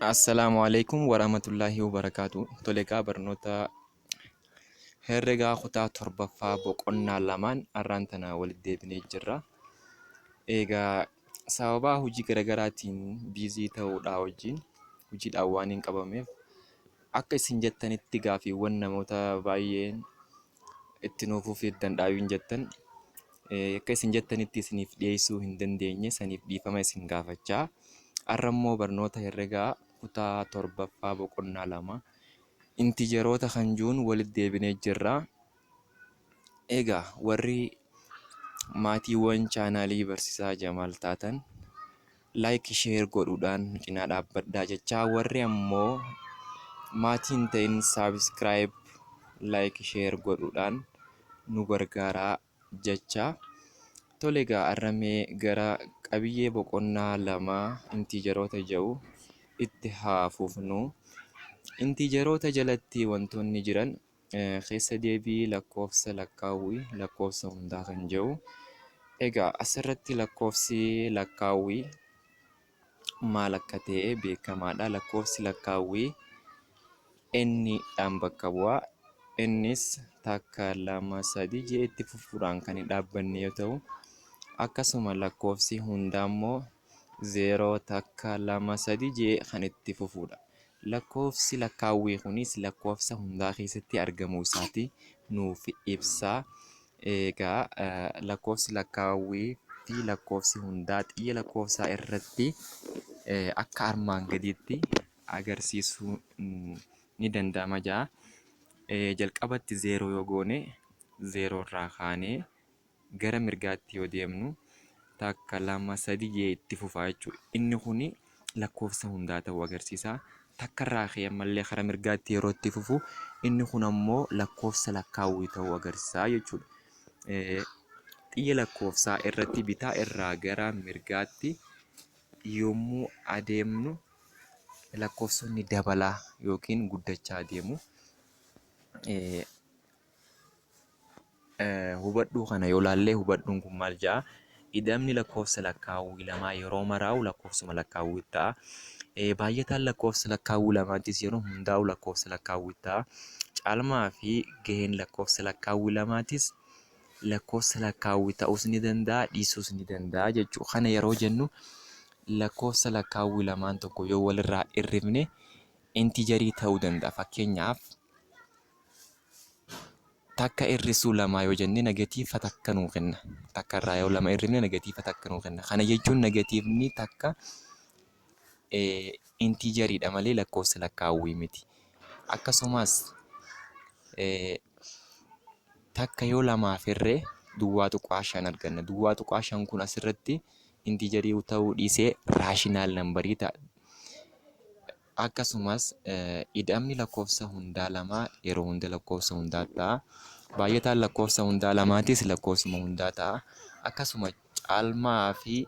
Assalamualaikum warahmatullahi wabarakatuh. Toleegaa barnoota herregaa kutaa torbaffaa boqonnaa lamaan har'aan tana walitti deebinee jirra. Egaa sababa hojii garaagaraatiin biizii ta'uudhaa wajjin hojiidhaan waan hin qabameef akka isin jettanitti gaaffiiwwan namoota baay'een itti nuufuu fi danda'ayuun jettan akka isin jettanitti isiniif dhiyeessuu hin dandeenye saniif dhiifama isin gaafachaa. Har'a immoo barnoota herregaa kutaa torbaffaa boqonnaa lama intijeroota kan jiruun walitti deebinee jirra. Egaa warri maatiiwwan chaanaalii barsiisaa Jamaal taatan laayik sheer godhuudhaan cinaa dhaabbadhaa jechaa, warri ammoo maatii hin ta'in saabskraayib laayik sheer godhuudhaan nu gargaaraa jechaa. Tole egaa har'amee gara qabiyyee boqonnaa lamaa intijeroota jedhu itti haa fufnu. Intijeroota jalatti wantoonni jiran keessa deebii, lakkoofsa lakkaawwii, lakkoofsa hundaa kan jedhu. Egaa asirratti lakkoofsi lakkaawwii maal akka ta'e beekamaadha. Lakkoofsi lakkaawwii N-dhaan bakka bu'a. Innis takka, lama, sadi jedhee itti fufuudhaan kan hin dhaabbanne yoo ta'u, akkasuma lakkoofsi hundaa immoo 0, takka, 2, 3 jedhee kan itti fufudha. Lakkoofsi lakkaawwii kunis lakkoofsa hundaa keessatti argamuu isaati nuuf ibsaa. Egaa lakkoofsi lakkaawwii fi lakkoofsi hundaa xiyya lakkoofsaa irratti akka armaan gadiitti agarsiisuu ni danda'ama ja'a. Jalqabatti 0 yoo goone 0 irraa kaanee gara mirgaatti yoo deemnu takka, 2, 3 jedhee itti fufaa jechuudha. Inni kuni lakkoofsa hundaa ta'uu agarsiisa. Takka irraa ka'ee ammallee karaa mirgaatti yeroo itti fufu inni kun ammoo lakkoofsa lakkaawwii ta'uu agarsiisa jechuudha. Xiyya lakkoofsaa irratti bitaa irraa gara mirgaatti yommuu adeemnu lakkoofsonni dabalaa yookiin guddachaa adeemu. Hubadhuu kana yoo laallee hubadhuun kun maal jedhaa? Ida'amni lakkoofsa lakkaawwii lamaa yeroo maraa'u lakkoofsuma lakkaawwii ta'a. Baay'ataan lakkoofsa lakkaawwii lamaattis yeroo hundaa'u lakkoofsa lakkaawwii ta'a. Caalmaa fi gaheen lakkoofsa lakkaawwii lamaatis lakkoofsa lakkaawwii ta'uus ni danda'a, dhiisuus ni danda'a jechuudha. Kana yeroo jennu lakkoofsa lakkaawwii lamaan tokko yoo walirraa hirrifne intijerii ta'uu danda'a. Fakkeenyaaf takka hir'isuu lamaa yoo jenne negatiiva takka nuu kenna. Takka irraa yoo lama hirrifne negatiiva takka nuu kenna. Kana jechuun negatiivni takka intijeriidha malee lakkoofsa lakkaawwii miti. Akkasumas takka yoo lamaaf hirree duwwaa tuqaa 5 arganna. Duwwaa tuqaa 5 kun asirratti intijerii ta'uu dhiisee raashinaal nambarii ta'a. Akkasumas ida'amni lakkoofsa hundaa lamaa yeroo hunda lakkoofsa hundaa ta'a. Baay'ataan lakkoofsa hundaa lamaatis lakkoofsuma hundaa ta'a. Akkasuma caalmaa fi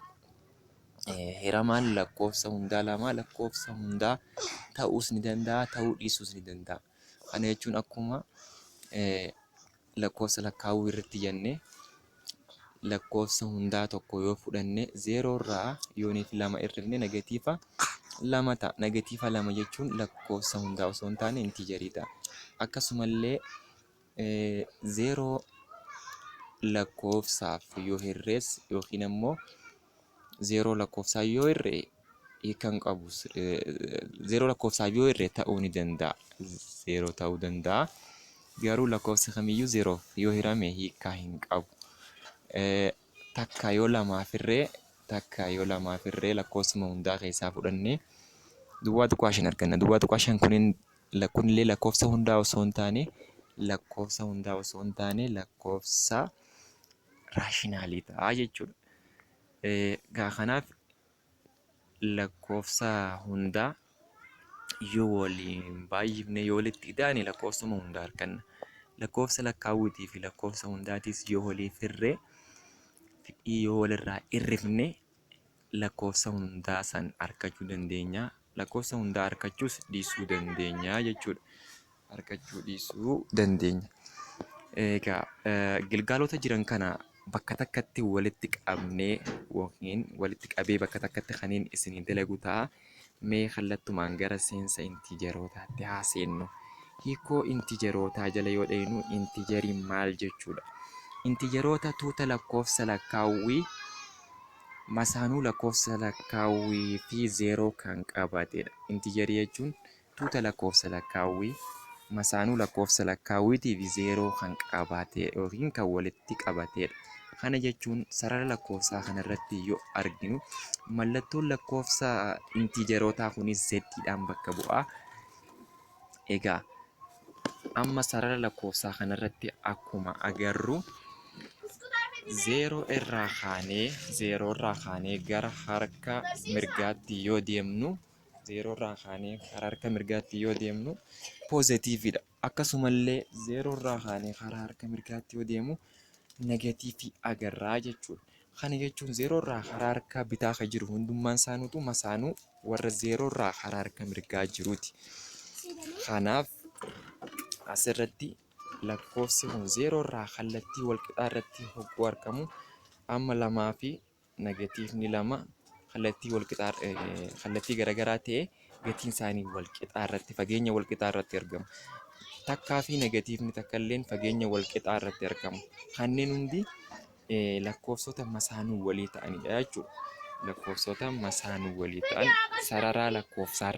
hiramaan lakkoofsa hundaa lamaa lakkoofsa hundaa ta'uus ni danda'a, ta'uu dhiisuus ni danda'a. Kana jechuun akkuma lakkoofsa lakkaawwii irratti jenne lakkoofsa hundaa tokko yoo fudhanne 0 irraa yooniif 2 hirrifne negatiiva 2 ta'a. Negatiiva 2 jechuun lakkoofsa hundaa osoo hin taane intijerii ta'a. Akkasumallee 0 lakkoofsaaf yoo hirrees yookiin ammoo 0 lakkoofsaa yoo hirree hiikan qabu. 0 lakkoofsaaf yoo hirree ta'uu ni danda'a. 0 ta'uu danda'a. Garuu lakkoofsi kamiyyuu 0 yoo hirame hiikaa hin qabu. Takka yoo lamaaf hirree lakkoofsuma hundaa keessaa fudhannee duwwaa tuqaa 5 arganna. Duwwaa tuqaa 5 kunillee lakkoofsa hundaa osoo hin taane lakkoofsa raashinaalii ta'a jechuudha. Kanaaf lakkoofsa hundaa yoo waliin baay'ifne yoo walitti ida'ane lakkoofsuma hundaa arganna. Lakkoofsa lakkaawwiitii fi lakkoofsa hundaatis yoo waliif hirree yoo walirraa hirrifne lakkoofsa hundaa san argachuu dandeenya. Lakkoofsa hundaa argachuus dhiisuu dandeenya jechuudha. Argachuu dhiisuu dandeenya. Egaa gilgaalota jiran kana bakka takkatti walitti qabnee yookiin walitti qabee bakka takkatti kaniin isinii dalagu ta'a. Mee kallattumaan gara seensa intiijerootaatti haa seennu. Hiikoo intiijerootaa jala yoo dhaynu intiijeriin maal jechuudha? Intiijeroota tuuta lakkoofsa lakkaawwii masaanuu lakkoofsa lakkaawwii fi zeeroo kan qabatedha. Intiijerii jechuun tuuta lakkoofsa lakkaawwii masaanuu lakkoofsa lakkaawwiitii fi zeeroo kan qabate yookiin kan walitti qabatedha. Kana jechuun sarara lakkoofsaa kanarratti yoo arginu mallattoon lakkoofsa intiijerootaa kunis zeddiidhaan bakka bu'a. Egaa amma sarara lakkoofsaa kanarratti akkuma agarru zeeroo irraa kaanee gara harka mirgaatti yoo deemnu poozitiividha. Akkasumallee zeeroo irraa kaanee karaa harka mirgaatti yoo deemu negatiivii agarraa jechuudha. Kana jechuun zeeroo irraa karaa harka bitaa kan jiru hundummaan isaanuutu masaanuu warra zeeroo irraa karaa harka mirgaa jiruuti. Kanaaf asirratti lakkoofsi kun zeeroo irraa kallattii walqixaa irratti hogguu argamu amma lamaa fi negatiivni lama kallattii garaagaraa ta'e gatiin isaanii walqixaa irratti fageenya walqixaa irratti argamu. Takkaa fi negatiivni takka illee fageenya walqixaa irratti argamu. Kanneen hundi lakkoofsota masaanuu walii ta'anidha jechuudha. Lakkoofsota masaanuu walii ta'an sarara lakkoofsaa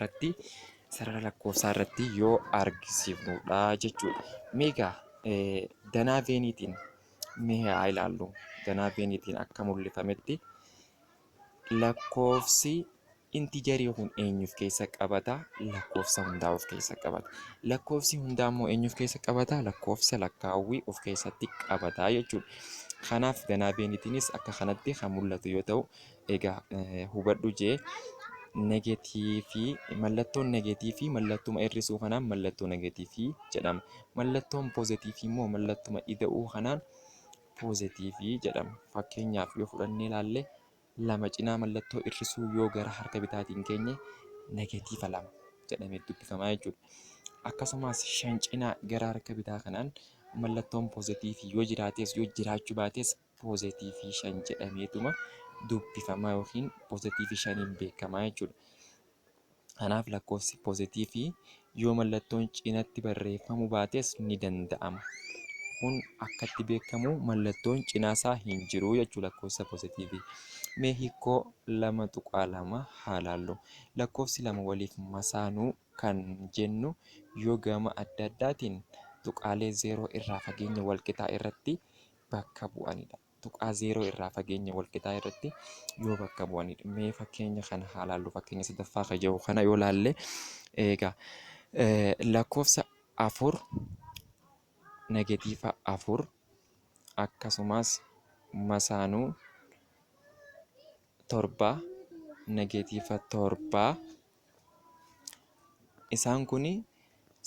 irratti yoo argisiifnudha jechuudha. Meegaa danaa veeniitiin mee haa ilaallu. Danaa veeniitiin akka mul'ifametti lakkoofsi intiijerii kun eenyuuf keessa qabata? Lakkoofsa hundaa of keessa qabata. Lakkoofsi hundaa immoo eenyuuf keessa qabata? Lakkoofsa lakkaawwii of keessatti qabata jechuudha. Kanaaf danaa veeniitiinis akka kanatti kan mul'atu yoo ta'u, egaa hubadhu jee mallattoon negeetiivii mallattuma hir'isuu kanaan mallattoo negeetiivii jedhama. Mallattoon poozitiivii immoo mallattuma ida'uu kanaan poozitiivii jedhama. Fakkeenyaaf yoo fudhannee ilaalle lama cinaa mallattoo hir'isuu yoo gara harka bitaatiin keenye negeetiiva 2 jedhamee dubbifama jechuudha. Akkasumas 5 cinaa gara harka bitaa kanaan mallattoon poozitiivii yoo jiraates yoo jiraachuu baates poozitiivii 5 jedhameetuma dubbifama yookiin poozitiivii 5 beekama jechuudha. Kanaaf lakkoofsi poozitiivii yoo mallattoon cinaatti barreeffamuu baates ni danda'ama. Kun akkatti beekamu mallattoon cinaasaa hin jiru jechuudha lakkoofsa poozitiivii. Mee hiikoo 2.2 haa ilaallu. Lakkoofsi 2 waliif masaanuu kan jennu yoo gama adda addaatiin tuqaalee zeeroo irraa fageenya walqixaa irratti bakka bu'anidha. Tuqaa zeeroo irraa fageenya walqixaa irratti yoo bakka bu'anidha. Mee fakkeenya kana haa ilaallu. Fakkeenya sadaffaa kan jedhu kana yoo ilaalle egaa lakkoofsa 4 negatiiva 4 akkasumas masaanuu 7 negatiiva 7 isaan kun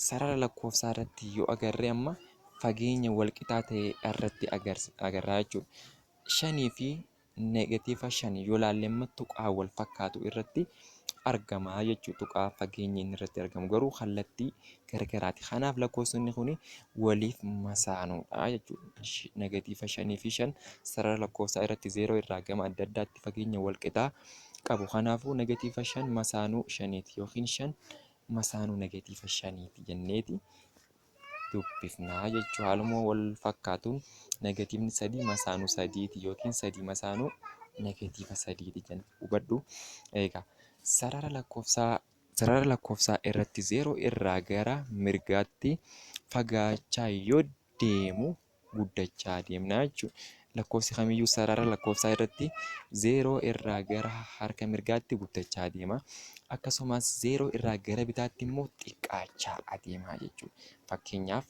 sarara lakkoofsaa irratti yoo agarre amma fageenya walqixaa ta'e irratti agarraa jechuudha. 5 fi negatiiva 5 yoo ilaalle amma tuqaa wal fakkaatu irratti argama jechuudha. Tuqaa fageenya inni irratti argamu garuu kallattii garagaraati. Kanaaf lakkoofsonni kun waliif masaanuudha jechuudha. Negatiiva 5 fi 5 sarara lakkoofsaa irratti zeeroo irraa gama adda addaatti fageenya walqixaa qabu. Kanaafuu negatiiva 5 masaanuu 5ti yookiin 5 masaanuu negatiiva 5ti jenneeti dubbifnaa jechuudha. Haaluma wal fakkaatuun negatiivni 3 masaanuu 3ti yookiin 3 masaanuu negatiiva 3ti jenna. Hubadhu. Egaa sarara lakkoofsaa irratti zeeroo irraa gara mirgaatti fagaachaa yoo deemu guddachaa deemna jechuudha. Lakkoofsi kamiyyuu sarara lakkoofsaa irratti zeeroo irraa gara harka mirgaatti guddachaa deema. Akkasumas zeeroo irraa gara bitaatti immoo xiqqaachaa adeema jechuudha. Fakkeenyaaf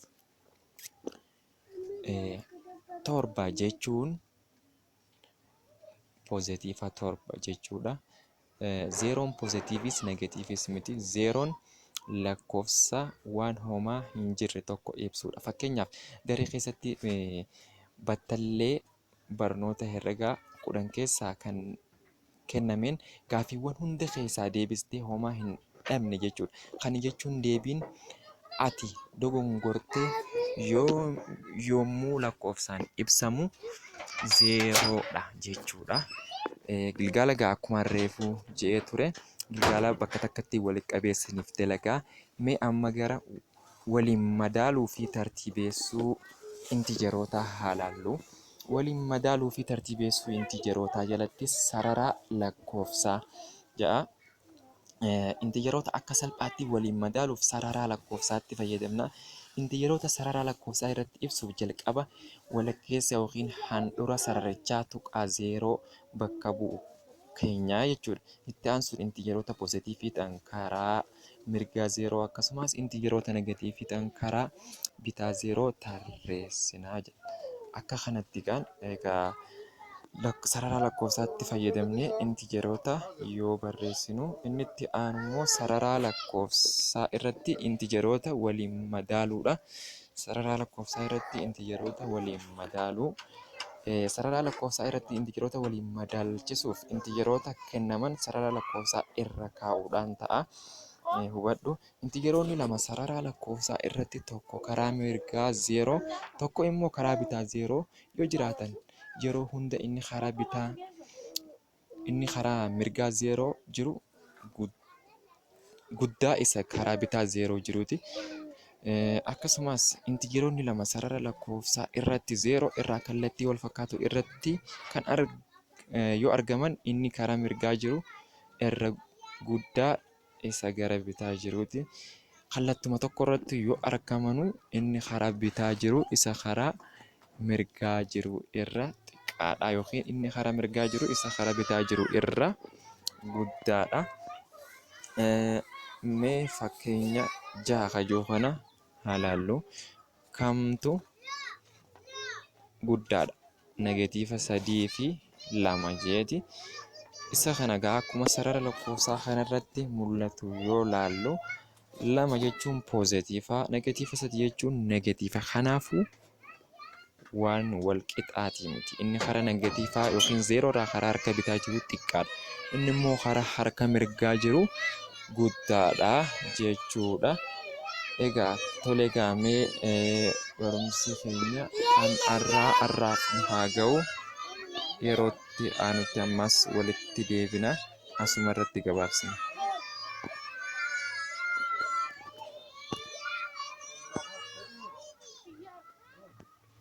7 jechuun poozitiiva 7 jechuudha. Zeeroon poozitiivis negatiivis miti. Zeeroon lakkoofsa waan homaa hin jirre tokko ibsudha. Fakkeenyaaf daree keessatti battallee barnoota herregaa 10 keessaa kan kennameen gaaffiiwwan hunda keessaa deebistee homaa hin dhabne jechuudha. Kana jechuun deebiin ati dogongortee yommuu lakkoofsaan ibsamu zeeroodha jechuudha. Gilgaala akkuma reefuu jedhee ture gilgaala bakka takkatti walitti qabeessiniif dalagaa. Mee amma gara waliin madaaluu fi tartiibeessuu intijeroota haa laallu. Waliin madaaluu fi tartiibeessuu intijerootaa jalatti sararaa lakkoofsaa jedha. Intijeroota akka salphaatti waliin madaaluuf sararaa lakkoofsaatti fayyadamna. Intijeroota sararaa lakkoofsaa irratti ibsuuf jalqaba walakkeessa yookiin handhuura sararichaa tuqaa 0 bakka bu'u keenyaa jechuudha. Itti aansuun intijeroota poozitiivii ta'an karaa mirgaa 0 akkasumas intijeroota negatiivii ta'an karaa bitaa 0 tarreessinaa jedha. Akka kanatti kan egaa sararaa lakkoofsaatti fayyadamnee intijeroota yoo barreessinu, inni itti aanu immoo sararaa lakkoofsaa irratti intijeroota waliin madaaluudha. Sararaa lakkoofsaa irratti intijeroota waliin madaaluu. Sararaa lakkoofsaa irratti intijeroota waliin madaalchisuuf intijeroota kennaman sararaa lakkoofsaa irra kaa'uudhaan ta'a. Hubadhu. Intijeroonni lama sararaa lakkoofsaa irratti tokko karaa mirgaa 0 tokko immoo karaa bitaa 0 yoo jiraatan yeroo hunda inni karaa mirgaa 0 jiru guddaa isa karaa bitaa 0 jiruuti. Akkasumas intijeroonni lama sarara lakkoofsaa irratti 0 irraa kallattii wal fakkaatu irratti yoo argaman inni karaa mirgaa jiru irra guddaa isa gara bitaa jiruuti. Kallattuma tokko irratti yoo argaman inni karaa bitaa jiru isa karaa mirgaa jiru irra xiqqaadha yookiin inni karaa mirgaa jiru isa karaa bitaa jiru irra guddaadha. Mee fakkeenya 6 kajoo kana haa laallu. Kamtu guddaadha? Negatiiva 3 fi 2 jeeti. Isa kana gaa akkuma sarara lakkoofsaa kanarratti mul'atu yoo laallu 2 jechuun poozitiiva, negatiiva 3 jechuun negatiiva. Kanaafuu waan wal qixaatii miti. Inni karaa negatiivaa yookiin 0 irraa karaa harka bitaa jiru xiqqaadha. Inni immoo karaa harka mirgaa jiru guddaadha jechuudha. Egaa tole gaamee barumsi keenya kan har'aaf nu haa ga'u. Yerootti aanutti ammas walitti deebina. Asuma irratti gabaabsina.